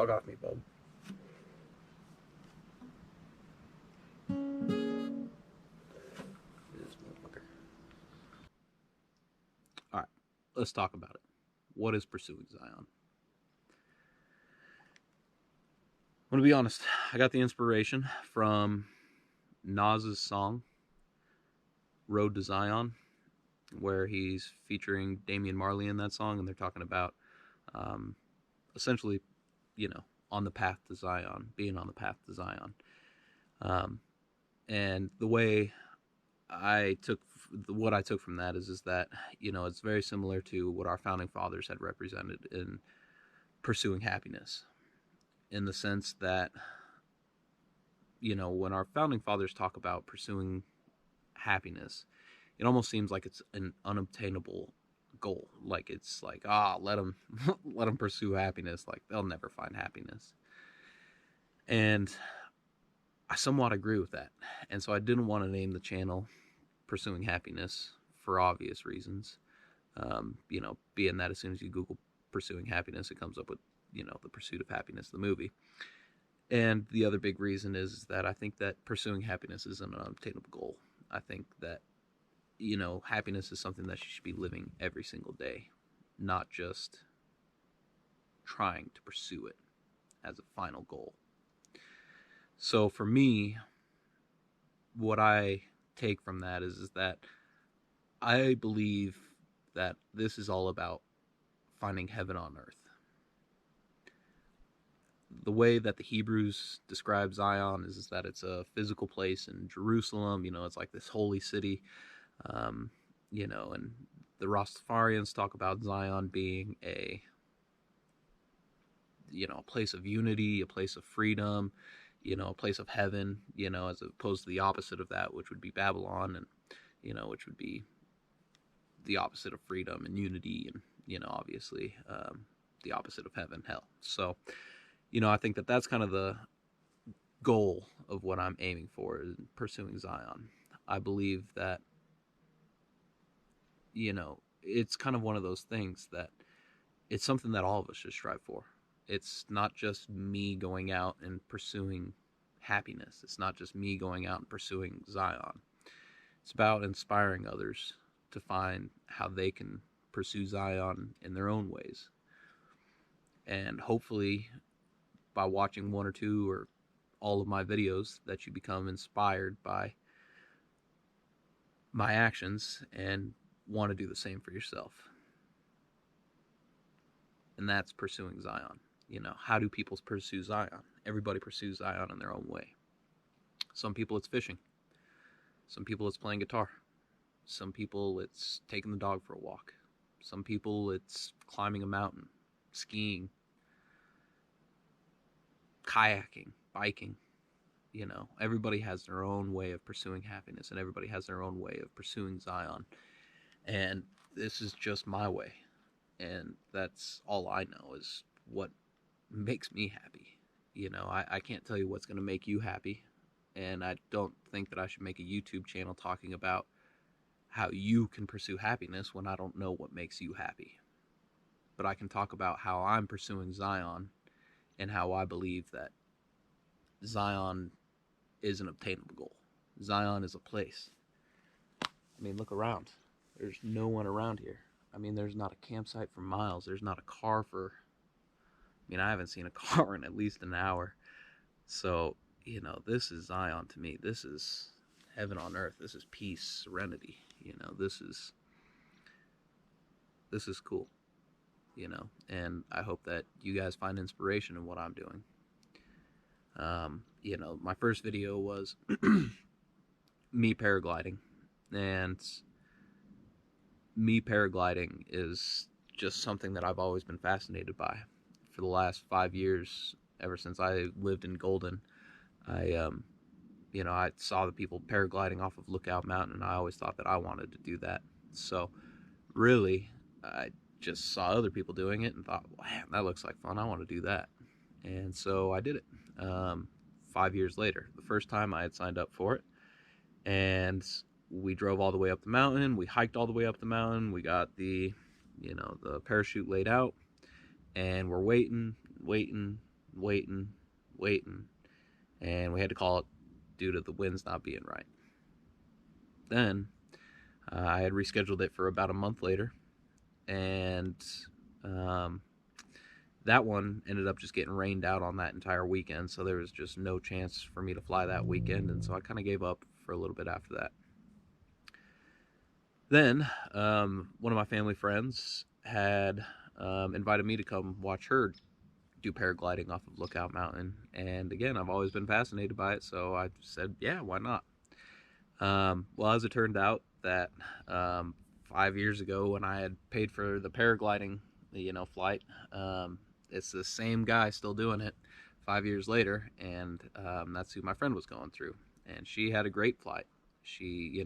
Fuck off me, bub. This motherfucker. All right, let's talk about it. What is pursuing Zion? I'm gonna be honest. I got the inspiration from Nas's song "Road to Zion," where he's featuring Damian Marley in that song, and they're talking about um, essentially, you know, on the path to Zion, being on the path to Zion. Um, and the way I took what I took from that is that it's very similar to what our founding fathers had represented in pursuing happiness, in the sense that when our founding fathers talk about pursuing happiness, it almost seems like it's an unobtainable goal. Like it's like let them let them pursue happiness. Like they'll never find happiness, and I somewhat agree with that. And so I didn't want to name the channel Pursuing Happiness for obvious reasons. Being that as soon as you Google Pursuing Happiness, it comes up with, The Pursuit of Happiness, the movie. And the other big reason is that I think that pursuing happiness is an unobtainable goal. I think that, happiness is something that you should be living every single day, not just trying to pursue it as a final goal. So for me, what I take from that is that I believe that this is all about finding heaven on earth. The way that the Hebrews describe Zion is that it's a physical place in Jerusalem. It's like this holy city. And the Rastafarians talk about Zion being a place of unity, a place of freedom, a place of heaven, as opposed to the opposite of that, which would be Babylon, and, which would be the opposite of freedom and unity, and, obviously, the opposite of heaven, hell. So, I think that that's kind of the goal of what I'm aiming for in pursuing Zion. I believe that, it's kind of one of those things that it's something that all of us should strive for. It's not just me going out and pursuing happiness. It's not just me going out and pursuing Zion. It's about inspiring others to find how they can pursue Zion in their own ways. And hopefully, by watching one or two or all of my videos, that you become inspired by my actions and want to do the same for yourself. And that's pursuing Zion. How do people pursue Zion? Everybody pursues Zion in their own way. Some people it's fishing. Some people it's playing guitar. Some people it's taking the dog for a walk. Some people it's climbing a mountain, skiing, kayaking, biking. Everybody has their own way of pursuing happiness, and everybody has their own way of pursuing Zion. And this is just my way. And that's all I know is what makes me happy. I can't tell you what's going to make you happy. And I don't think that I should make a YouTube channel talking about how you can pursue happiness when I don't know what makes you happy. But I can talk about how I'm pursuing Zion and how I believe that Zion is an obtainable goal. Zion is a place. I mean, look around. There's no one around here. I mean, there's not a campsite for miles. There's not a car for... I haven't seen a car in at least an hour. So, this is Zion to me. This is heaven on earth. This is peace, serenity. This is cool. And I hope that you guys find inspiration in what I'm doing. My first video was me paragliding. And me paragliding is just something that I've always been fascinated by. For the last 5 years, ever since I lived in Golden, I saw the people paragliding off of Lookout Mountain, and I always thought that I wanted to do that. So, really, I just saw other people doing it and thought, man, that looks like fun. I want to do that. And so I did it 5 years later. The first time I had signed up for it, and we drove all the way up the mountain. We hiked all the way up the mountain. We got the parachute laid out, and we're waiting, waiting, and we had to call it due to the winds not being right. Then I had rescheduled it for about a month later, and um, that one ended up just getting rained out on that entire weekend, so there was just no chance for me to fly that weekend, and so I kind of gave up for a little bit after that. Then one of my family friends had invited me to come watch her do paragliding off of Lookout Mountain, and again, I've always been fascinated by it, so I said, yeah, why not? Well, as it turned out, that 5 years ago when I had paid for the paragliding, flight, it's the same guy still doing it 5 years later, and that's who my friend was going through. And she had a great flight. She,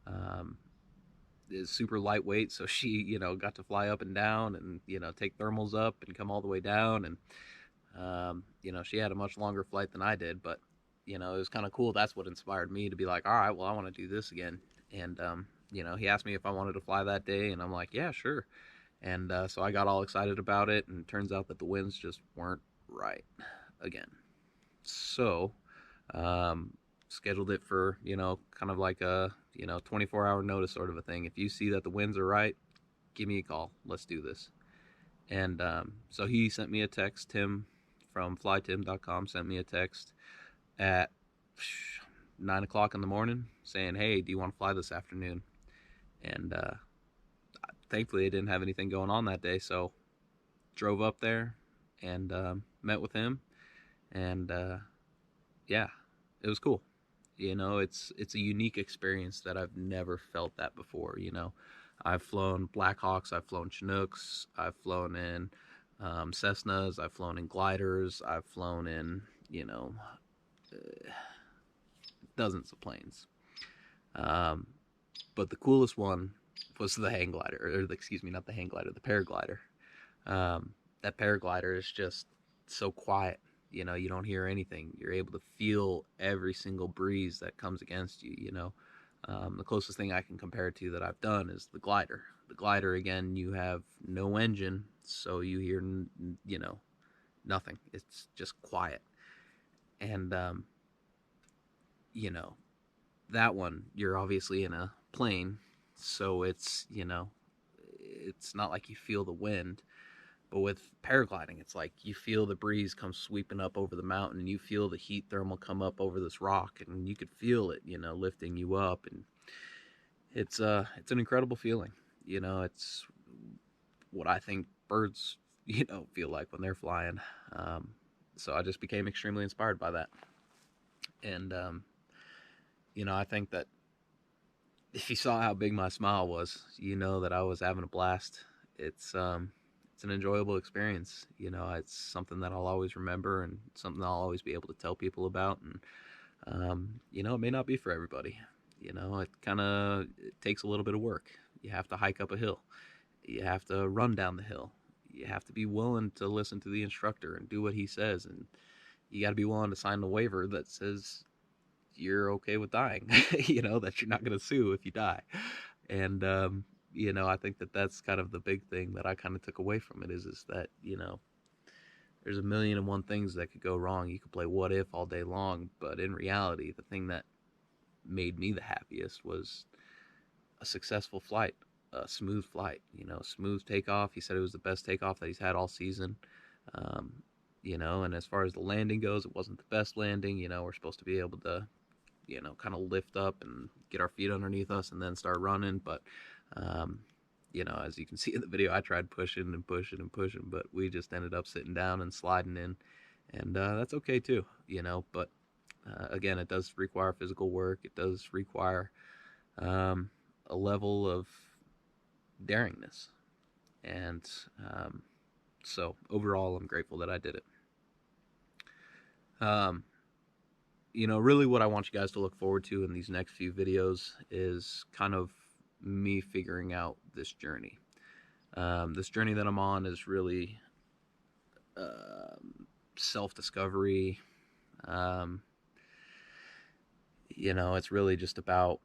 um, is super lightweight, so she, got to fly up and down and, take thermals up and come all the way down. And, she had a much longer flight than I did, but, it was kind of cool. That's what inspired me to be like, all right, well, I want to do this again. And, he asked me if I wanted to fly that day, and I'm like, yeah, sure. And so I got all excited about it, and it turns out that the winds just weren't right again. So, scheduled it for, kind of like a, 24-hour notice sort of a thing. If you see that the winds are right, give me a call. Let's do this. And so he sent me a text. Tim from flytim.com sent me a text at 9 o'clock in the morning saying, hey, do you want to fly this afternoon? And thankfully I didn't have anything going on that day, so drove up there and met with him, and yeah, it was cool. It's a unique experience that I've never felt that before. I've flown Blackhawks, I've flown Chinooks, I've flown in Cessnas, I've flown in gliders, I've flown in dozens of planes. But the coolest one was the hang glider, or excuse me, not the hang glider, the paraglider. That paraglider is just so quiet. You don't hear anything. You're able to feel every single breeze that comes against you. The closest thing I can compare it to that I've done is the glider. The glider, again, you have no engine, so you hear, nothing. It's just quiet. And, that one, you're obviously in a plane, so it's not like you feel the wind. But with paragliding, it's like you feel the breeze come sweeping up over the mountain, and you feel the heat thermal come up over this rock, and you could feel it, lifting you up. And it's an incredible feeling. It's what I think birds, feel like when they're flying. So I just became extremely inspired by that. And, I think that if you saw how big my smile was, that I was having a blast. It's an enjoyable experience. It's something that I'll always remember, and something I'll always be able to tell people about. And, it may not be for everybody. It takes a little bit of work. You have to hike up a hill. You have to run down the hill. You have to be willing to listen to the instructor and do what he says. And you got to be willing to sign the waiver that says you're okay with dying, that you're not going to sue if you die. And, I think that that's kind of the big thing that I kind of took away from it is that, there's a million and one things that could go wrong. You could play what if all day long, but in reality, the thing that made me the happiest was a successful flight, a smooth flight, smooth takeoff. He said it was the best takeoff that he's had all season. And as far as the landing goes, it wasn't the best landing. We're supposed to be able to, kind of lift up and get our feet underneath us and then start running. But, as you can see in the video, I tried pushing and pushing and pushing, but we just ended up sitting down and sliding in. And that's okay too, but again, it does require physical work. It does require a level of daringness. And so overall, I'm grateful that I did it. Really what I want you guys to look forward to in these next few videos is kind of me figuring out this journey. This journey that I'm on is really self-discovery. It's really just about,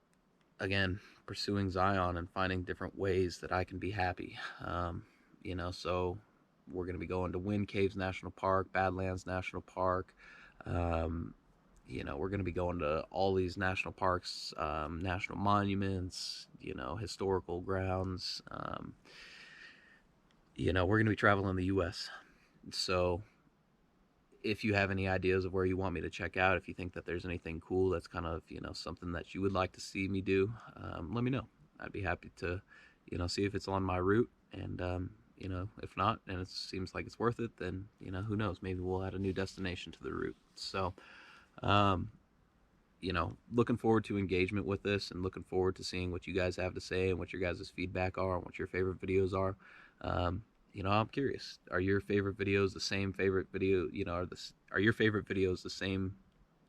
again, pursuing Zion and finding different ways that I can be happy. So We're going to be going to Wind Caves National Park, Badlands National Park. Um, we're going to be going to all these national parks, national monuments, historical grounds. We're going to be traveling the U.S. So if you have any ideas of where you want me to check out, if you think that there's anything cool that's kind of, something that you would like to see me do, let me know. I'd be happy to, see if it's on my route. And, if not, and it seems like it's worth it, then, who knows? Maybe we'll add a new destination to the route. So, looking forward to engagement with this and looking forward to seeing what you guys have to say and what your guys' feedback are and what your favorite videos are. I'm curious. Are your favorite videos the same favorite video? Are your favorite videos the same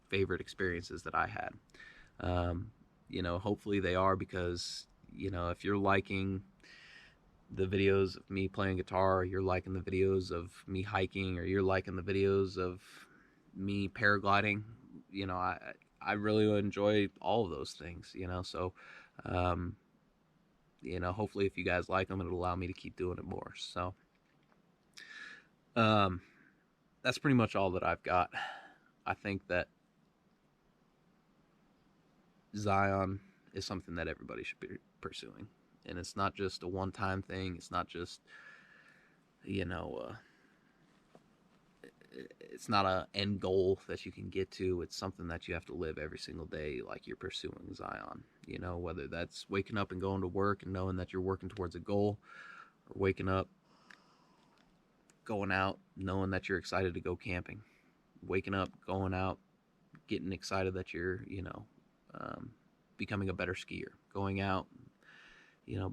favorite experiences that I had? Hopefully they are, because, if you're liking the videos of me playing guitar, or you're liking the videos of me hiking, or you're liking the videos of me paragliding, I really enjoy all of those things, so, hopefully if you guys like them, it'll allow me to keep doing it more. So, that's pretty much all that I've got. I think that Zion is something that everybody should be pursuing. And it's not just a one-time thing. It's not just, it's not an end goal that you can get to. It's something that you have to live every single day like you're pursuing Zion. Whether that's waking up and going to work and knowing that you're working towards a goal, or waking up, going out, knowing that you're excited to go camping, waking up, going out, getting excited that you're, becoming a better skier, going out,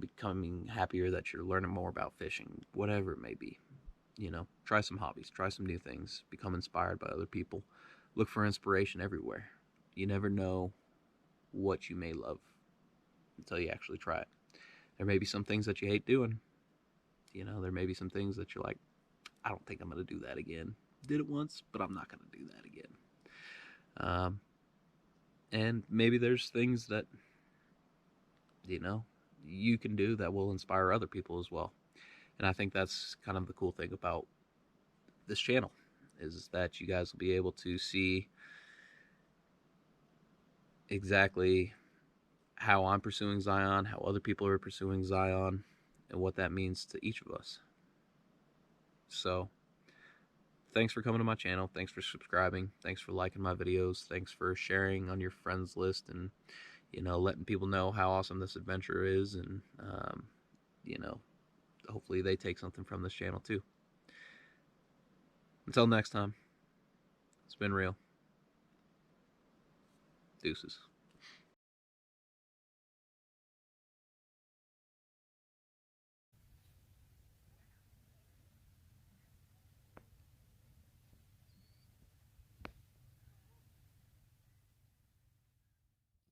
becoming happier that you're learning more about fishing, whatever it may be. Try some hobbies, try some new things, become inspired by other people, look for inspiration everywhere. You never know what you may love until you actually try it. There may be some things that you hate doing. There may be some things that you're like, I don't think I'm going to do that again. Did it once, but I'm not going to do that again. And maybe there's things that, you can do that will inspire other people as well. And I think that's kind of the cool thing about this channel, is that you guys will be able to see exactly how I'm pursuing Zion, how other people are pursuing Zion, and what that means to each of us. So, thanks for coming to my channel. Thanks for subscribing. Thanks for liking my videos. Thanks for sharing on your friends list and, letting people know how awesome this adventure is. And, hopefully they take something from this channel too. Until next time, it's been real. Deuces.